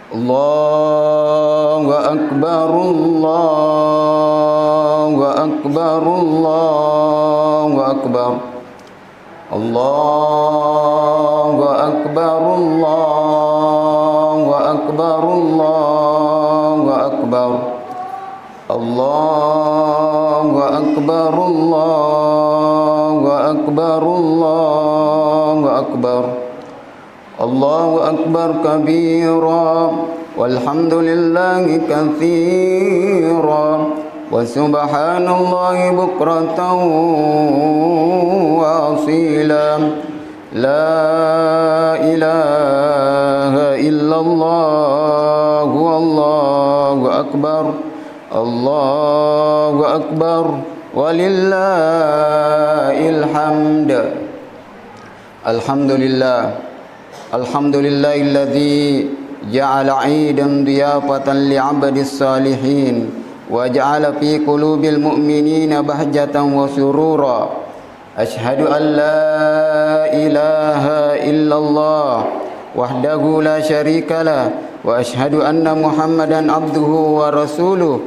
Allahu Akbar, Allahu Akbar, Allahu Akbar. Allahu Akbar, Allahu Akbar, Allahu Akbar. Allahu Akbar, Allahu Akbar, Allahu Akbar. Allahu Akbar kabira walhamdulillahi katsira wa subhanallahi bukratan wa asila. La ilaha illallah, Allahu Akbar, Allahu Akbar, walillahil hamd. Alhamdulillah, alhamdulillahilladzi ja'ala 'idan diyafatan li'abdis salihin wa ja'ala fi qulubil mu'minina bahjatan wa surura. Ashhadu an la ilaha illallah wahdahu la syarikalah wa ashhadu anna Muhammadan abduhu wa rasuluh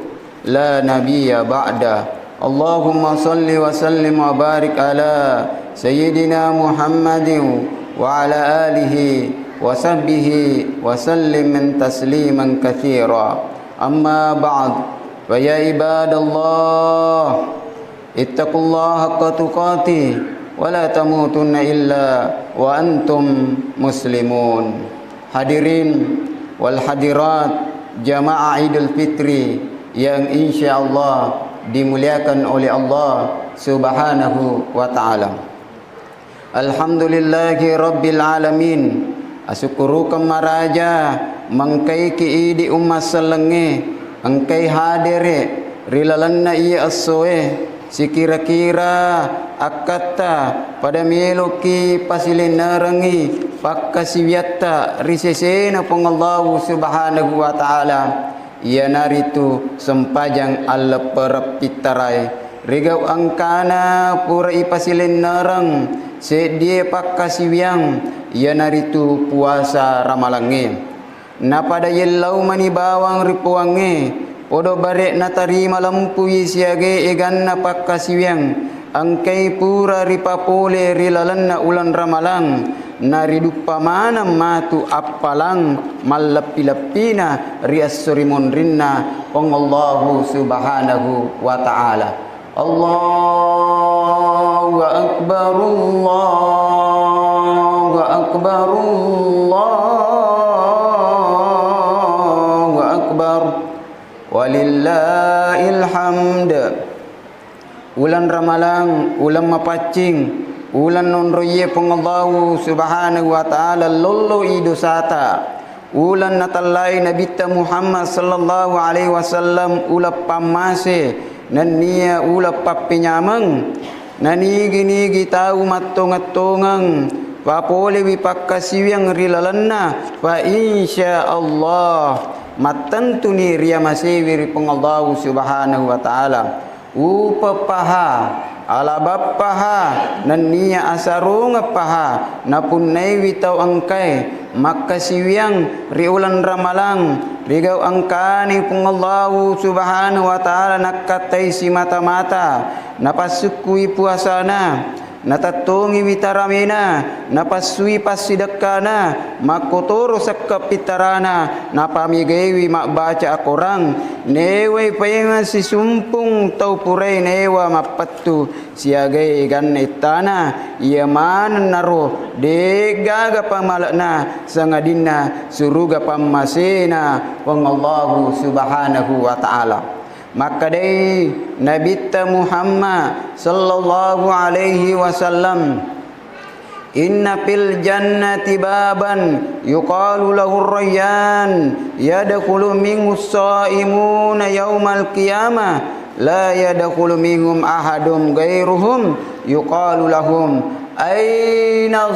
la nabiyya ba'da. Allahumma salli wa sallim wa barik ala sayyidina Muhammadin wa ala alihi wa sahbihi wa sallim tasliman katsira. Amma ba'd, fa ya ibadallah ittaqullaha haqqa tuqatih wa la tamutunna illa wa antum muslimun. Hadirin wal hadirat jamaah Idul Fitri yang insyaallah dimuliakan oleh Allah Subhanahu wa taala. Alhamdulillahi rabbil alamin. Asyukuru kemaraja mangkai ki di umat selenge angkai hadire rilalanna iya asoe sikira-kira akata pada meloki pasilin narangi pakkasiwiatta risesena pengallahu subhanahu wa ta'ala. Ia naritu sempajang alla perpitarai rigau angkana pura ipasilin narang sedie pakkasiwiang ia naritu puasa ramalange na pada yelau mani bawang ripuange podo barek na tarima lampu siage egan na pakkasiwiang angkai pura ripapole rilalanna ulan ramalang naridupa mana matu apalang malapi-lapina riasurimun rinna pengallahu subhanahu wa ta'ala. Allahu Akbar, Allahu Akbar, Allahu Akbar, walillahil hamd. Ulan ramalang, ulan mapacing, ulan nonroye pengallahu subhanahu wa ta'ala lolo idusata. Ulan natalai Nabi Muhammad sallallahu alaihi wasallam ulap pamase nania ulap papinyamang nani gini tahu matong-atongang papole wipakkasiwiang rilalanna fa insyaallah matantuni ria masewiri pengallahu subhanahu wa ta'ala upapaha ala bappaha nania asarunga paha napun nai witau angkai makkasiwiang riulan ramalang rigau angkani pengallahu subhanahu wa ta'ala nakatai si mata-mata napasukui puasana natatungi witaramina napasui pasidakana makotoro sakkapitarana napamigewi makbaca akorang newe payenga si sumpung tau purai newa mapattu siagai ganetana ia mana naro degaga pamalakna sangadina suruga pamasena pengallahu subhanahu wa ta'ala. Maka dari Nabi Muhammad sallallahu alaihi wasallam inna fil jannati baban yuqalu lahu ar-rayyan yadkhulu minhu as-saimuna yaumal qiyamah la yadkhulu minhum ahadun ghairuhum yuqalu lahum aina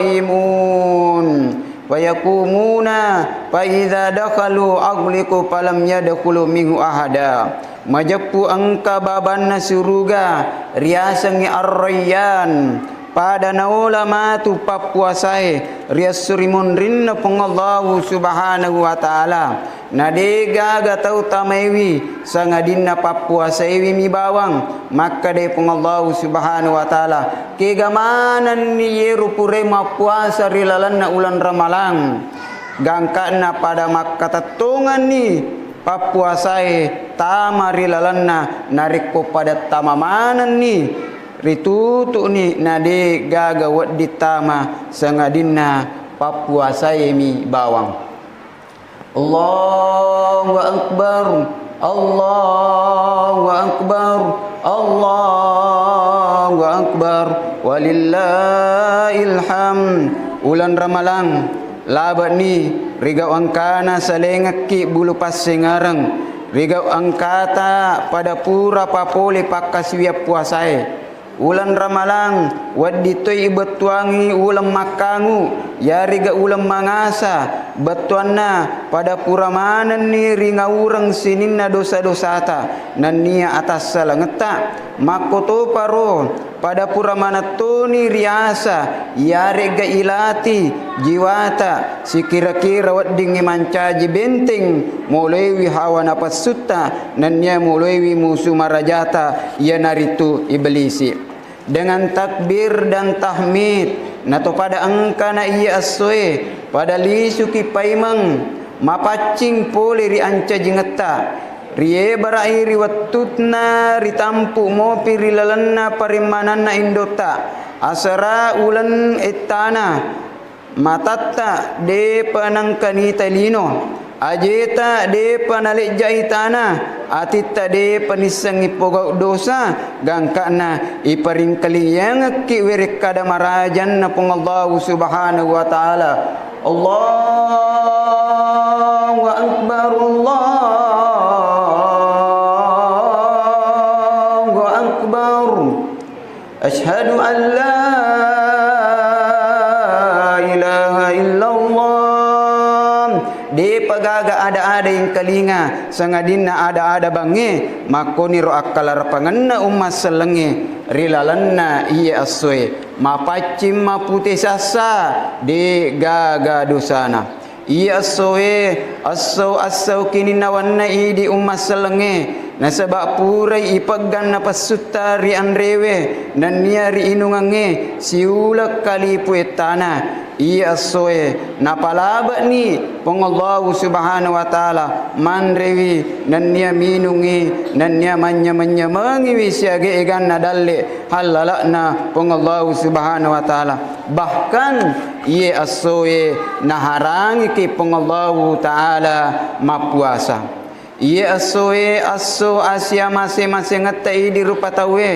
as-saimun fayakumuna fa idza dakhalu aghliqu falam yadkhulu minhu ahada majapu angka babanna suruga riasangi ar-rayyan pada na ulama tu papuasai riasurimun rinna pengallahu subhanahu wa ta'ala na dega ga tau tamaiwi sangadinna papuasai wi mi bawang maka de pengallahu subhanahu wa ta'ala kegamanan ni yeru pure mapuasa rilalanna ulan ramalang gangkana pada maka tatungan ni papuasai tamari lalanna nariko pada tamamanan ni ritutu ni nade gaga wad ditama sangadinna papuasai mi bawang. Allahu akbar, Allahu akbar, Allahu akbar, walillahil hamd. Ulan ramalang labat ni rigau angkana salengaki bulu pasengarang rigau angkata pada pura papole pakaswiap puasai ulan ramalang waddi toy betuangi ulam makangu ya riga ulam mangasa betuanna pada pura manan ni ringa urang sininna dosa-dosata nan nia atas salangeta makoto paro pada pura mana tuni riasa ya riga ilati jiwata sikira-kira waddingi mancaji benteng mulewi hawa napas sutta nan nia mulewi musuh marajata ya naritu iblisi dengan takbir dan tahmid nato pada angka na iya assoe pada lisuki paimang mapacing pole ri anca jingeta riye barai riwattutna ritampu mopi rilalanna parimananna indota asara ulan etana matatta de panangkani talino ajeta de panalik jaitana atitta de panisang ipogau dosa gangkana iparing kaliyang ki wirik kada marajan na pengallahu subhanahu wa ta'ala. Allahu akbar, Allahu akbar, ashhadu an la ilaha illallah. De pagaga ada-ada yang kalinga sangadinna ada-ada bange makoni ro akalar panganna ummas selenge rilalanna iya assoe mapacim maputih sasa de gaga dosana iya assoe assau kini nawanna idi ummas selenge nasabak purai ipaggan napasutta ri anrewe dan nia ri inungange siulak kali puetana iya soe napalaba ni pengallahu subhanahu wa ta'ala manrewi dan nia minungi dan nia manya-manyamangi wisiage egan nadalle halalakna pengallahu subhanahu wa ta'ala bahkan iya soe naharangi ki pengallahu ta'ala mapuasa iya soe aso asia masing-masing ngatai di rupa tawe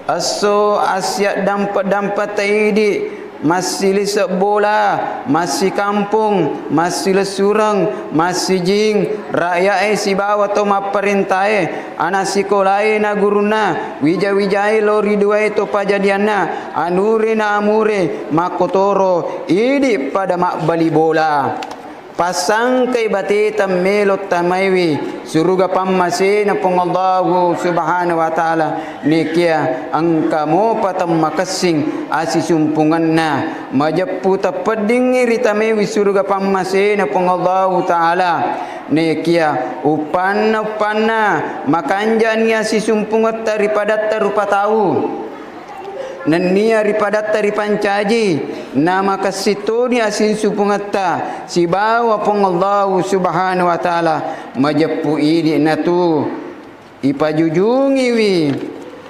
aso asia dampat-dampat taidi masih lisak bola, masih kampung, masih lesurang, masih jing, rakyat si bawa to maperintai, anak sekolai na guruna, wija-wijai lori dua itu pajadiana, anure na amure, makotoro, idi pada mak bali bola. Pasang kay batita melot tamaiwi suruga pamase na pengallahu subhanahu wa ta'ala nikia ang kamo patam makasing asisumpungan na majaputa peding ritamiwi suruga pamase na pengallahu ta'ala nikia upan makanjan niya sisumpungat daripada tarupa tahu nan niya ripadat tari pancaji nama kasito ni asin supungata si bawa pengallahu subhanahu wa ta'ala majapu ini natu ipajujungi wi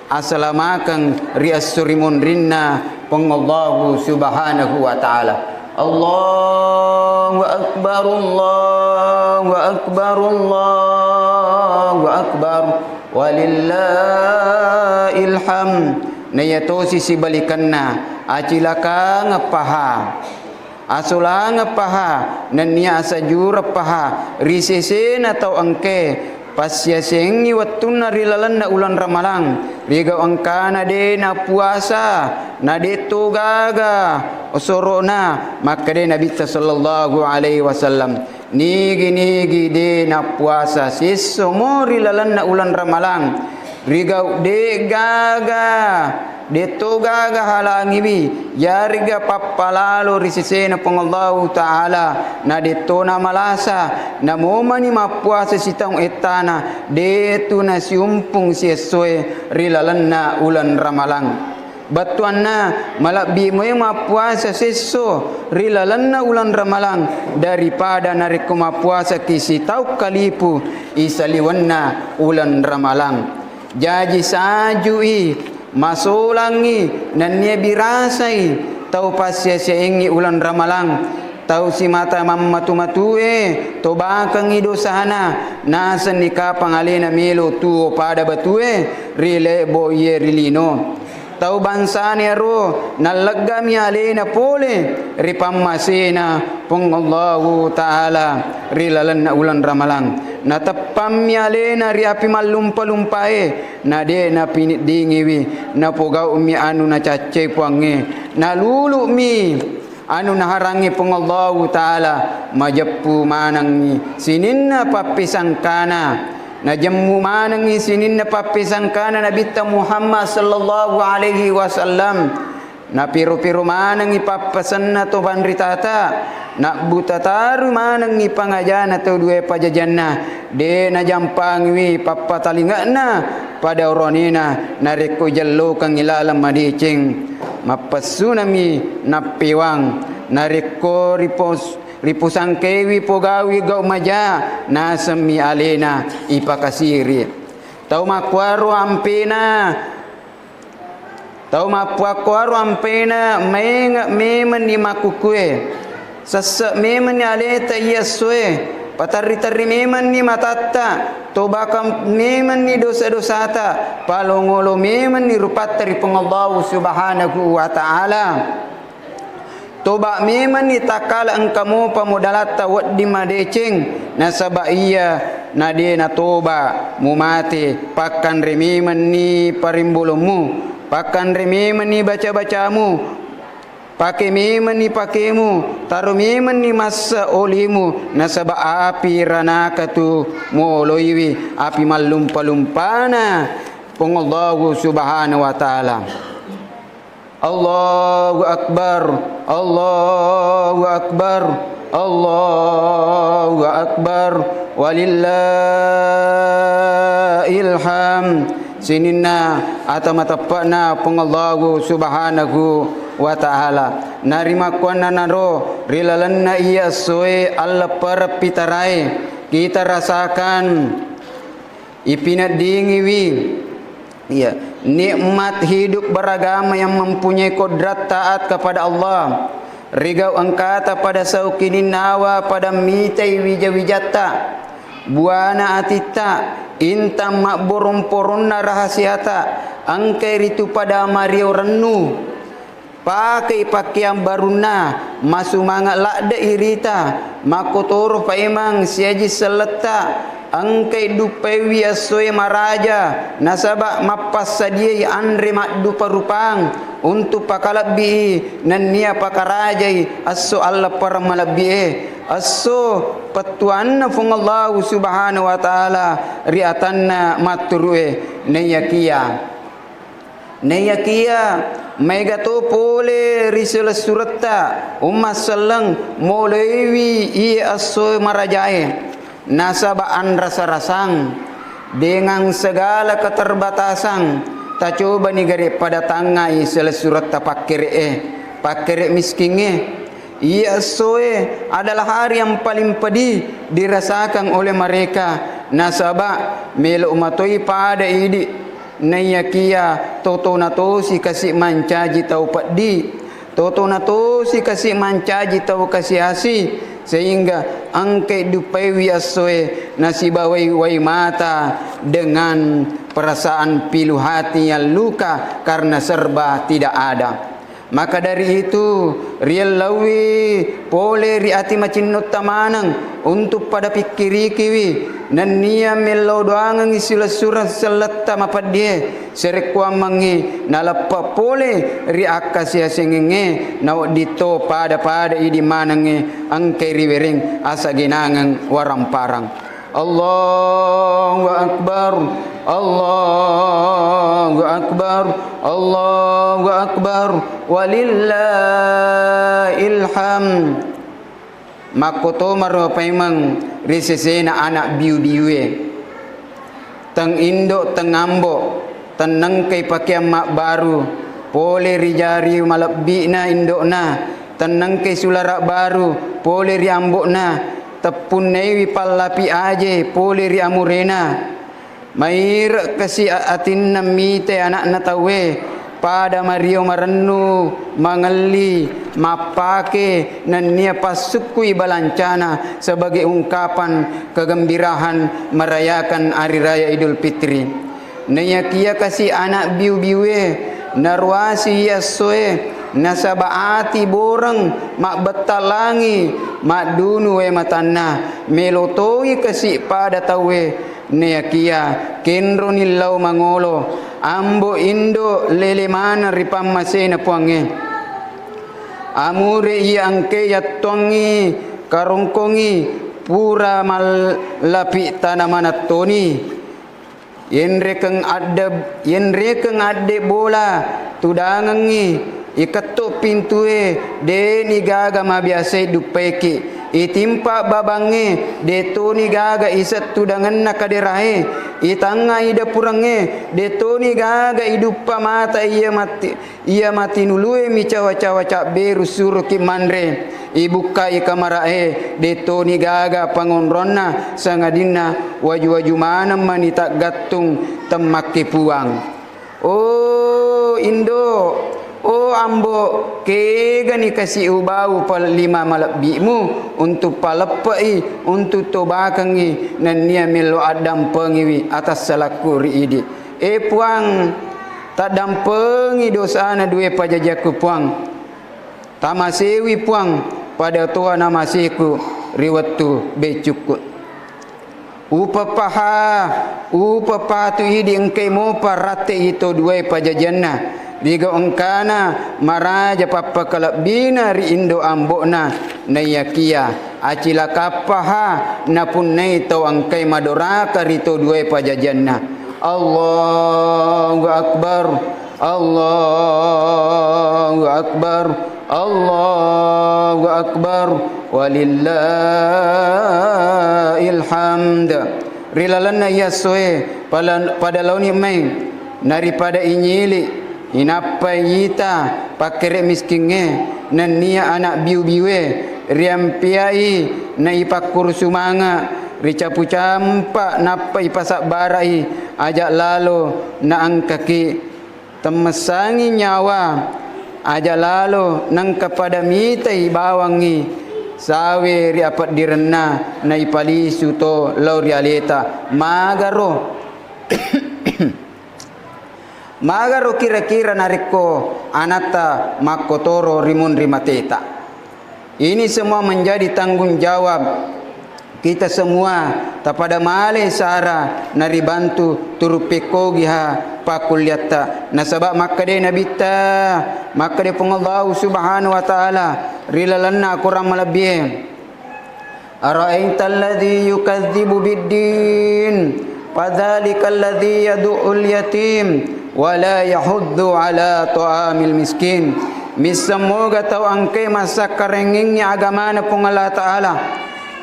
asalamakang riasurimun rinna pengallahu subhanahu wa ta'ala. Allahu akbar, Allahu akbar, Allahu akbar, walillahil hamd. Nayato sisi balikan na acilaka ngapaha asula ngapaha nania asajura paha risesen atau angke pasyasengi wattuna rilalan na ulan ramalang rigaw angkana de na puasa na deto gaga osorona maka de Nabi sallallahu alaihi wasallam nigi de na puasa sisomo rilalan na ulan ramalang rigau de gaga detoga ga halangi wi yariga pappalalo risisena pengallahu taala na detona malasa na momani mapuasa sitang etana detu na siumpung siesoe rilalanna ulan ramalang batuanna malabi mo yung mapuasa seso rilalanna ulan ramalang daripada nariku mapuasa kisitau kalipu isaliwanna ulan ramalang jaji sajui masulangi nannya birasai tau pasya seingi ulan ramalang tau si mata mamatu-matue to bakang idosana nasan nika pangalena melo tu pada batue rile boye rilino tau bansani aro nalagami alena pole ripammasena pengallahu taala rilalanna ulan ramalang natapammi alena riapi malumpa-lumpae na de na pinit dingiwi na pogau mi anu na cace puange na lulu mi anu naharangi pengallahu taala majappu manangi sininna papisangkana na jammu manangi sininna papisangkana Nabi Muhammad sallallahu alaihi wasallam na piru-piru manangi papasanna to bandritata nak buta taru manangi pangajana to dua pajajanna de na jampangwi papa talingana pada oronina nareko jallo kang ilalam madicing mapasunami napiwang nareko ripusang kewi pogawi gau maja nasami alena ipakasiri tau makwaru ampena menga memen ni makukue sasa memen ni aleta yeswe patari-tari memen ni matatta tobakam memen ni dosa-dosata palongolo memen ni rupatari pengallahu subhanahu wa ta'ala toba memen ni takala engkamu pamudalata waddi madecing nasaba iya nade na toba mumati pakan rememen ni parimbulumu pakan rememen ni baca-bacamu pakai memen ni pakemu taruh memen ni masa olimu nasaba api ranaka tu moloiwi api malumpa-lumpana pengallahu subhanahu wa ta'ala Allahu akbar Allahu akbar Allahu akbar walillahil hamd sininna atamatapana pengallahu subhanahu wa ta'ala narima kuana naro rilalanna iya soe alla para pitarai kita rasakan ipinat dingiwi iya nikmat hidup beragama yang mempunyai kodrat taat kepada Allah rigau angkata pada saukinin nawa pada mitai wijawijata buana atita intam makburum porunna rahasiata angkai ritu pada mario renu pakai pakaian baruna masumangat lakda irita makotoro paimang siaji seleta angkai dupewi asoe maraja nasaba mapas sadia andre makdupa rupang untuk pakalabi nania pakarajai aso Allah para malabi aso patuanna fungallahu subhanahu wa ta'ala riatanna maturue neyakia mega to pole risala surata umma sallang molewi i aso marajae nasaba rasa-rasang dengan segala keterbatasan tak coba ni gare pada tangai sel surat pakere miskinnya ia soe adalah hari yang paling pedih dirasakan oleh mereka nasaba melo umatoi pada idi nayakia toto natosi kasih mancaji tau padi toto natosi kasih mancaji tau kasih asi sehingga angkai dupai wiasoe nasibawai wai mata dengan perasaan pilu hati yang luka karena serba tidak ada. Maka dari itu rial lawi pole riati macin tamanang untuk pada pikiri kiwi dan nia melo doangang isila surat selata mapadie serekwa mangi nalapa pole riaka sia sengenge naw dito pada idi manange angkai riwering asa ginangang waramparang Allahu akbar, Allahu akbar, Allahu akbar, walillahil hamd. Makoto maro paimang risesena anak biu-biue teng indok teng ambok teneng kai pakai mak baru pole rijari malabbi na indok na teneng kai sularak baru pole ri ambok na tepun newi pallapi aje pole ri amurena mair kasi atin namite anak na tawe pada Mario marennu mangali mapake nania pasukui balancana sebagai ungkapan kegembirahan merayakan hari raya Idul Fitri. Naya kia kasih anak biu-biue narwasi yasoe nasabaati boreng mak betalangi mak dunu we matana melotoi kasih pada tawe naya kia kenro nilau mangolo ambo indo lele mana ripam masena puange amure iya angke yatwangi karongkongi pura mal lapi tanaman toni yenre keng ade bola tudangangi iketuk pintue de ni gaga ma biasa dupeki itimpa babange de toni gaga isat tudangan nakaderahe itanga ida purange de toni gaga idupa mata iya mati nulue mi cawa-cawa cak beru suruh ki manre ibuka ikamarae de toni gaga pangonronna sangadina waju-waju mana manita gatung temaki puang. Oh indo, oh ambo kega ni kasih ubau pal lima malabbimu untuk palepai untuk tobakangi nania melo adam pengiwi atas salakuri idi puang tak dampengi dosa na dua pajajaku puang tamasewi puang pada tua namasiku riwatu becukut upapaha tu idi engkai mo parate itu dua pajajanna diga ongkana maraja papa kalabina ri indo ambokna nayakia acila kapaha napun nei to angkai madoraka rito dua pajajanna. Allahu akbar, Allahu akbar, Allahu akbar, walillahil hamd. Rilalanna yasoe pada launi main daripada inyili inapa yita pakere miskinge nania anak biu-biue riampiai na ipakur sumanga ricapu campa napa ipasak barai ajak lalu na angkaki temesangi nyawa ajak lalu nang kepada mitai bawangi sawe ri apat direna na ipalisu to lauri aleta magaro magaro kira-kira nariko anata makotoro rimun rimateta. Ini semua menjadi tanggung jawab kita semua tapada male sara nari bantu turupeko giha pakuliata nasabak makade nabita makade pengallahu subhanahu wa ta'ala rilalanna kurang malabih ara'aita alladhi yukadzibu biddin fadzalika alladhi yadu'ul yatim wala yahuddu ala ta'amil miskin. Misemoga tau angkai masa karengingnya agama na pong Allah Ta'ala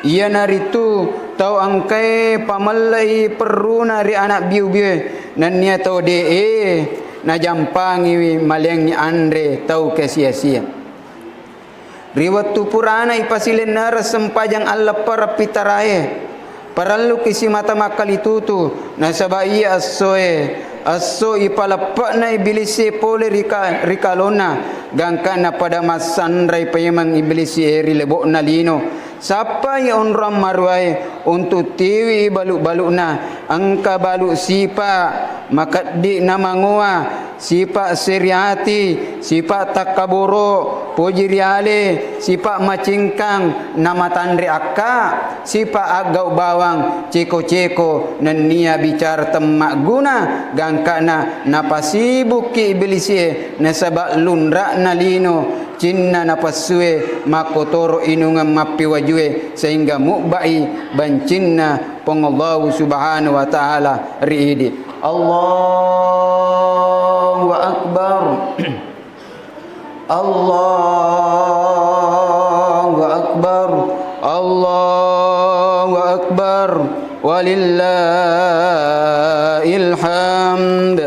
ia naritu tau angkai pamalai perlu nari anak biu-biu nan niya tau na jampangi malengnya andre tau kesia-sia riwat tu purana ipasilin nara sempajang Allah para pitarae paralu kisi mata makalitutu nasabai aso ipalapak na ibilisi pole rikalona gangkana pada masandrai payemang ibilisi eri lebok na lino sapa yang onram marwai untuk tiwi baluk-baluk na angka baluk sipa makadi namangua sipa seriati sipa takaburo pojiriale sipak macingkang nama tandri akka, sipak agau bawang ceko-ceko nenia bicara temak guna gangkana napasibuki iblisie nasabak lunra nalino cinna napasue makotoro inungan mapi wajue sehingga mukbai bancinna pengallahu subhanahu wa ta'ala riidi. Allahu akbar. Allahu akbar. Allahu akbar. Walillahil hamd.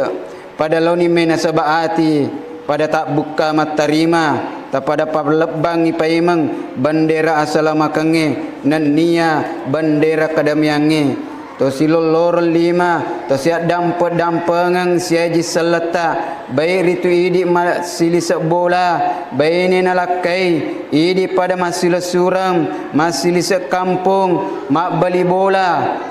Pada launi mena sabaati, pada tak buka matarima, tak pada pablebang ipaimang bendera asalamakange nan nia bendera kadamiange to silolor lima to siap dampengang siaji selata baik itu idi silisa bola baik ni nalakai idi pada masila suram masilisa kampung mak bali bola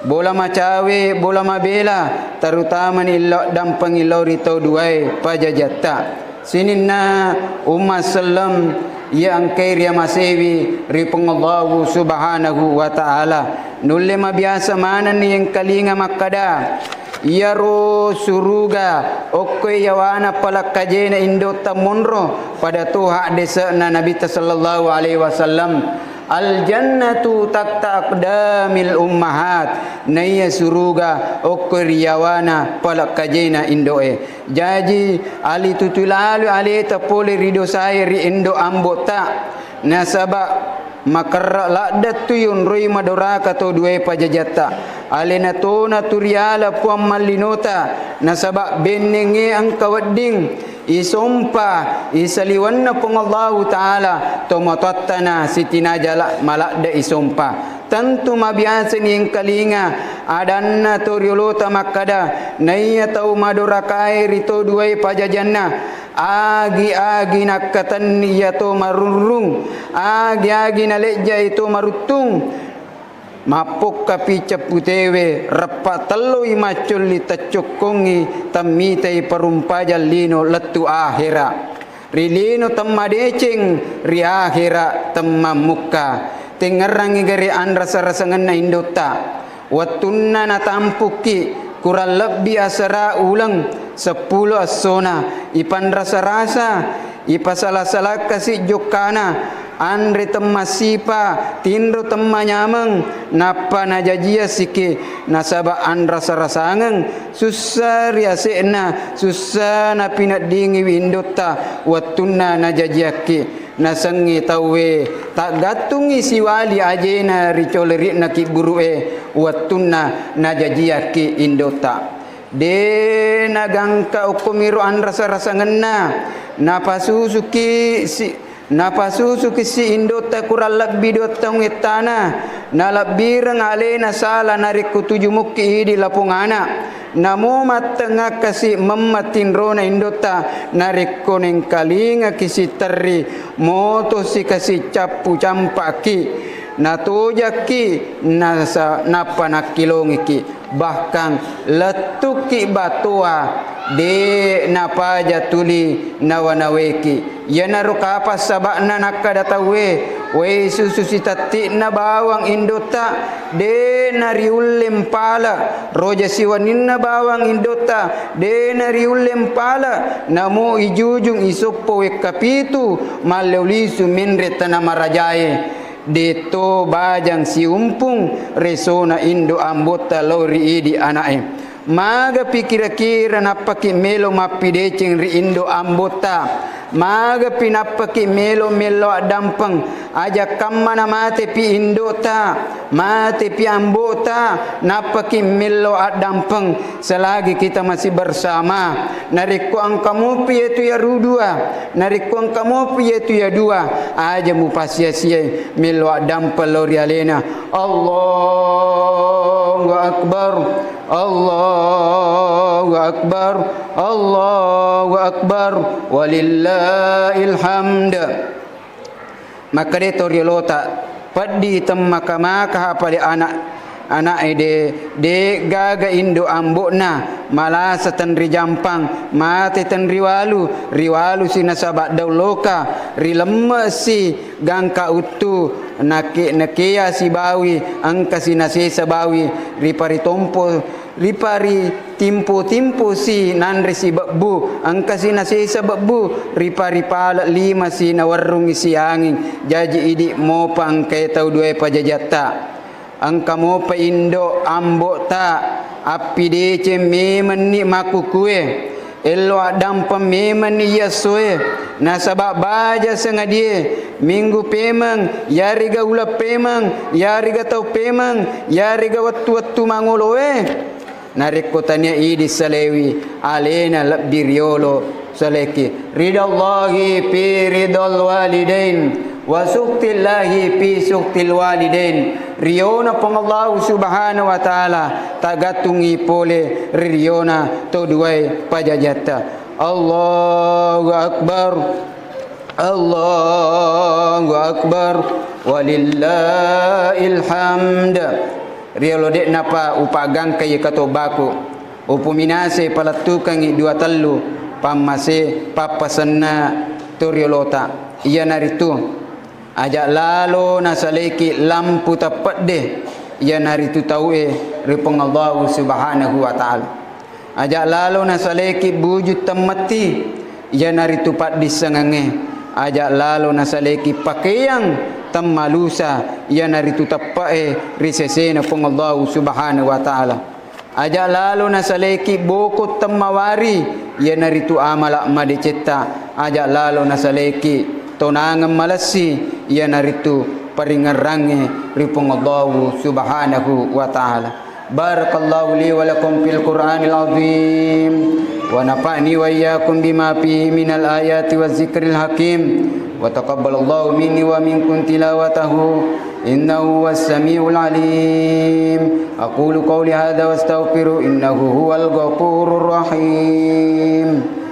bola macawe bola mabela terutama ni lok dampang ilau rito duai pajajata sininna umma sallam yang kairia masewi ripengallahu subhanahu wa ta'ala nulle mabiasa mana ni yang kalinga makada yaro suruga okoy yawana palakajena indota monro pada tuha desa na nabi sallallahu alaihi wasallam al jannatu takta aqdamil ummahat naya suruga okoy riyawana palakajena indoe jaji ali tutulalu ali tapole rido saya ri indo ambota nasaba makarra lakdat tuyun roi madora kato duwe pajajata alena tona turiala puam malinota nasaba benenge ang kawadding isompa isaliwanna pengallahu ta'ala tomatottana sitina jala malakda isompa tentu mabiasa ni yang kalinga adanna toriolota makada naya tau madora kai rito duwe pajajanna agi nakatan niyato marurung agi nalekja itu marutung mapuk kapi ceputewe repat telui macul li tacukungi tamitai perumpaja lino letu akhira rilino temmadecing ri akhira temmamuka tengerangi gari an rasa-rasa ngena indota watunna natampuki kurang lebih asara ulang 10 asona ipan rasa-rasa ipasalah-salah kasih jokana andre temasipa tindro temanyameng napa najajia sike nasaba an rasa-rasangang susah riasena susah napinat dingi windota watunna najajiake nasangi tawe tak gatungi siwali ajena ricolerik nakik burue watunna najajiake indota de nagangka ukumiru an rasa-rasa ngena napasusuki si indota kurang lebih dota ngitana nalabirang alena sala narik kutuju muki di lapungana namo matengah kasi mematin rona indota narik koneng kalinga kisi teri moto si kasi capu campaki natujaki nasa napa nakilongiki bahkan letuki batua de napa jatuli nawanaweki yana rukapa sabakna nakadatawe we susu sitati na bawang indota de nariulim pala roja siwaninna bawang indota de nariulim pala namo ijujung isopo we kapitu maleulisu minre tanamarajae deto bajang si umpung resona indo ambota lori idi anae maga pikira-kira napaki melo mapidecing ri indo ambota maga pinapaki melo dampang aja kamana mate pi indota mate pi ambota napaki melo dampang selagi kita masih bersama nariku ang kamu pi itu ya rudua nariku ang kamu pi itu ya dua aja mu pasia-sia melo dampang lori alena Allahu akbar Allahu akbar Allahu akbar walillahil hamd maka de toriolota paddi temaka-maka pada anak anak de gaga indo ambokna malah setenri jampang mate tenri riwalu si nasabak dauloka rilemme si gangka utu nakia si bawi angka si nasesa bawi ripari timpo si nandri si bakbu angka si nasesa bakbu ripari palak lima si nawarrung si angin jaji idik mo pangkai tau dua pajajata angka mo pa indo ambok ta api dece memen ni maku kue elo adam pememen ni yasoe nasabak baja sengadie minggu pemang yariga ula pemang yariga tau pemang yariga wattu mangoloe nariko tanya idi salewi alena labdiriolo saleki ridallahi fi ridal walidain wa suqtillahi fi suqtil walidain riona pang Allah subhanahu wa ta'ala tagatungi pole riona to duai pajajata Allahu akbar walillahil hamd riolo dek napa upagang kaya katobaku upuminase palatukangi dua tellu pamase papasenna to riolota iya naritu ajak lalo nasaleki lampu tepat deh ia nari tu tahu ripeng Allah subhanahu wa ta'ala ajak lalo nasaleki bujut temati ia nari tu pat disengange ajak lalo nasaleki pakaian temalusa ia nari tu tepat risesena peng Allah subhanahu wa ta'ala ajak lalo nasaleki bokot temawari ia nari tu amalak madiceta ajak lalo nasaleki tonangan malasi ia naritu paringarange ripong Allah subhanahu wa ta'ala barakallahu li wa lakum fil qur'anil azim wa nafa'ni wa iyyakum bima fihi minal ayati waz zikril hakim wa taqabbalallahu minni wa minkum tilawatahu innahu was samiul alim aqulu qawli hadha wastaghfiru innahu huwal ghafurur rahim